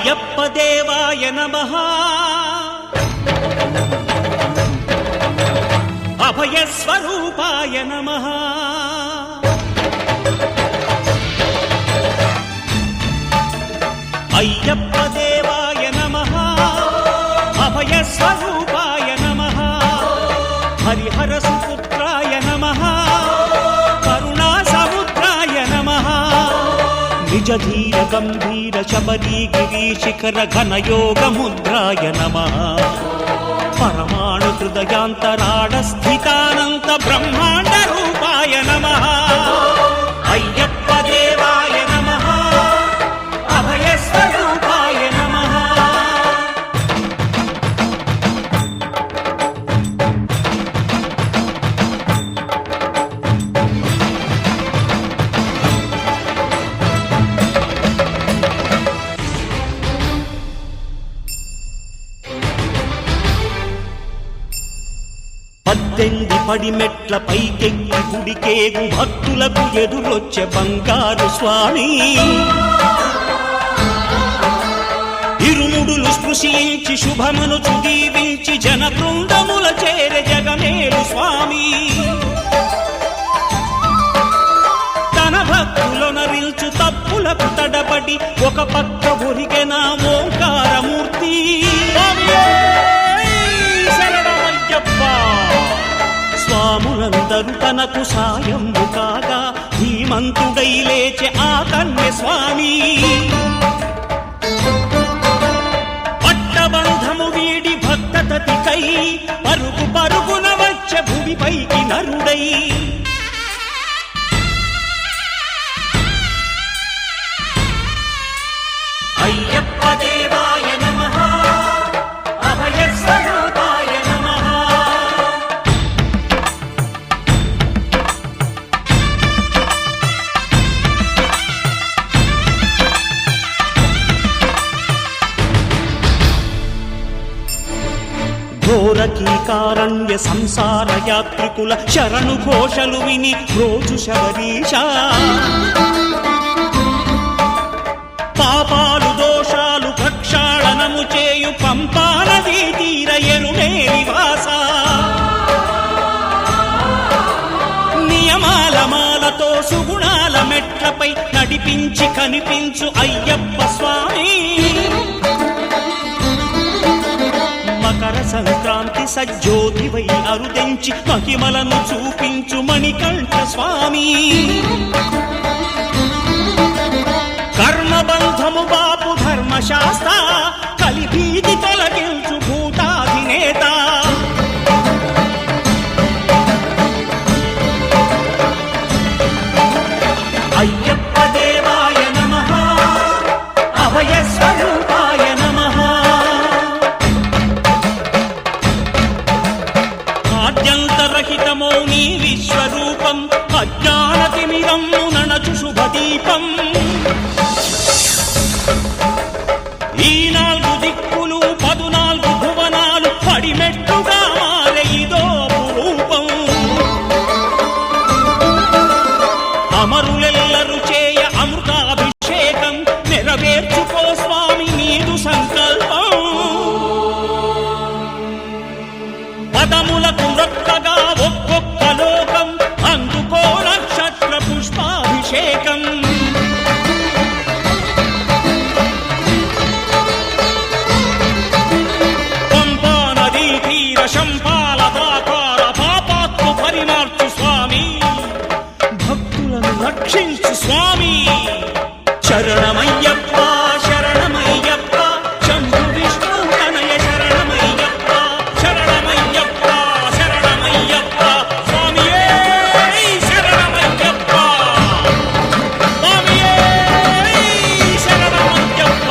అయ్యప్ప దేవాయ నమః అభయ స్వరూపాయ నమః అయ్యప్ప దేవాయ నమః అభయ స్వరూపాయ నమః హరిహర సుపుత్రాయ నమః కరుణా సముద్రాయ నమః నిజ ధీర గంభీర శబరీ గిరి శిఖర ఘన యోగ ముద్రాయ నమః పరమాణు హృదయాంతరాడ స్థితానంత బ్రహ్మాండ రూపాయ నమః అయ్యప్ప దేవాయ నమః అభయ స్వరూపాయ నమః పద్దెంది పడిమెట్ల పైకెక్కి గుడికేగు భక్తులకు ఎదురొచ్చే బంగారు స్వామి ఇరుముడులు స్పృశించి శుభమును చుదీవించి జన బృందముల చేర జగమేలు స్వామి తన భక్తులొనరిల్చు తప్పులకు తడబడి ఒక పక్క ఒరిగెన ఓంకారమూర్తి స్వాములందరూ తనకు సాయము కాగా ధీమంతుడై లేచె ఆ కన్య స్వామి పట్టబంధము వీడి భక్తతతికై పరుగు పరుగున వచ్చె భూమిపైకి నరుడై అయ్యప్ప దేవాయ నమః అభయ స్వరూపాయ నమః ఘోరకీకారణ్య సంసార యాత్రికుల శరణు ఘోషలు విని రోజు శబరీష పాపాలు దోషాలు ప్రక్షాళనము చేయు పంపా నదీ తీర ఎరుమే నివాస నియమాల మాలతో సుగుణాల మెట్లపై నడిపించి కనిపించు అయ్యప్ప స్వామి మకర సంక్రాంతి సజ్జోతివై అరుదెంచి మహిమలను చూపించు మణికంఠ స్వామి కర్మబంధము బాపు ధర్మశాస్త్ర కలిభీతి తొలగించు భూతాధినేత అయ్యప్ప దేవాయ నమః అభయ స్వరూపాయ నమః ఆద్యంతరహితమో నీ విశ్వరూపం అజ్ఞానతిమిరం నణచు శుభదీపం ఈ నాలుగు దిక్కులు 14 భువనాలు పడిమెట్టుగా మారే ఇదో రూపం అమరులెల్లరు చేయ అమృతాభిషేకం నెరవేర్చుకో స్వామి నీదు సంకల్పం పదములకు రొక్కగా ఒక్కొక్క లోకం అందుకో నక్షత్ర పుష్పాభిషేకం పంపా నదీ తీర శంపాల దాకార పాపాత్ము పరిమార్చు స్వామి భక్తులను రక్షించు స్వామి శరణమయ్యప్ప శరణమయ్యప్ప శంభు విష్ణు తనయ శరణమయ్యప్ప శరణమయ్యప్ప శరణమయ్యప్ప స్వామియే శరణమయ్యప్ప స్వామియే శరణమయ్యప్ప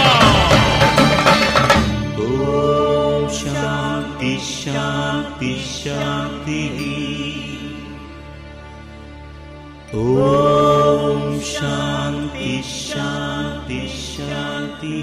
ఓం శాంతి శాంతి శాంతి ఓం శాంతి శాంతి శాంతి